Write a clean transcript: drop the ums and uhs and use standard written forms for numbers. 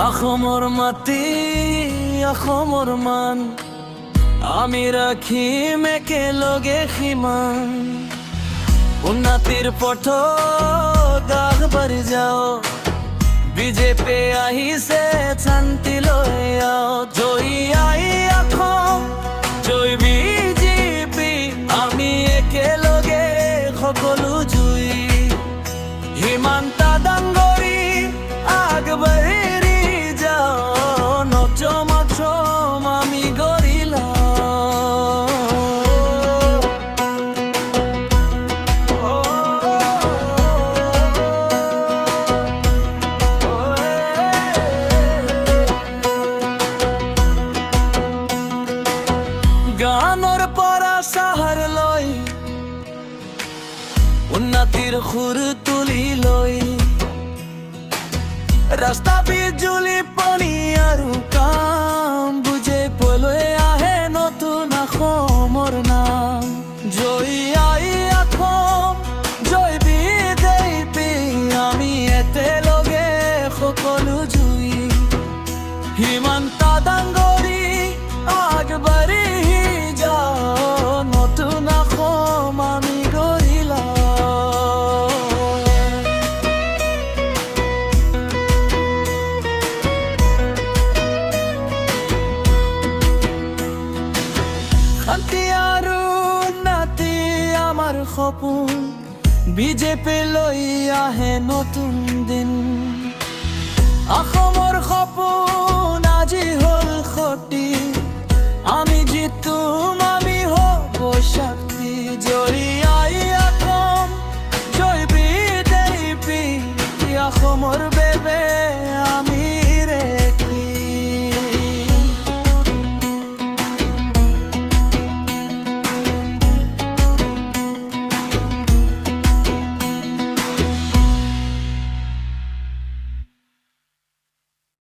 অসমৰ মাটি অসমৰ মান আমি ৰাখিম একেলগে সিমান উন্নতিৰ পথত আগবাঢ়ি যাওঁ বিজেপি আহিছে শান্তি লৈ আও জয় আই অসম জয় বিজেপি আমি একেলগে সকলো জুই হিমন্ত ডাঙৰী আগবাঢ়ি আমি গৰিলা গানৰ পৰা চাহাৰ লৈ উন্নতিৰ সুৰ তুলি লৈ ৰাস্তা বিজুলি পানী আৰু কাম বুজে পলৈ আহে নতুন অসমৰ নাম জয় আই অসম জয় বিজেপি আমি একেলগে সকলো জুই হিমন্ত ডাঙৰী আগবাঢ়ি যাওঁ নতুন অসম আমি গঢ়িলা শান্তি আৰু উন্নতি আমাৰ সপোন বিজেপি লৈ আহে নতুন দিন অসমৰ সপোন আজি হ'ল সতী আমি জিতুম আমি হ'ব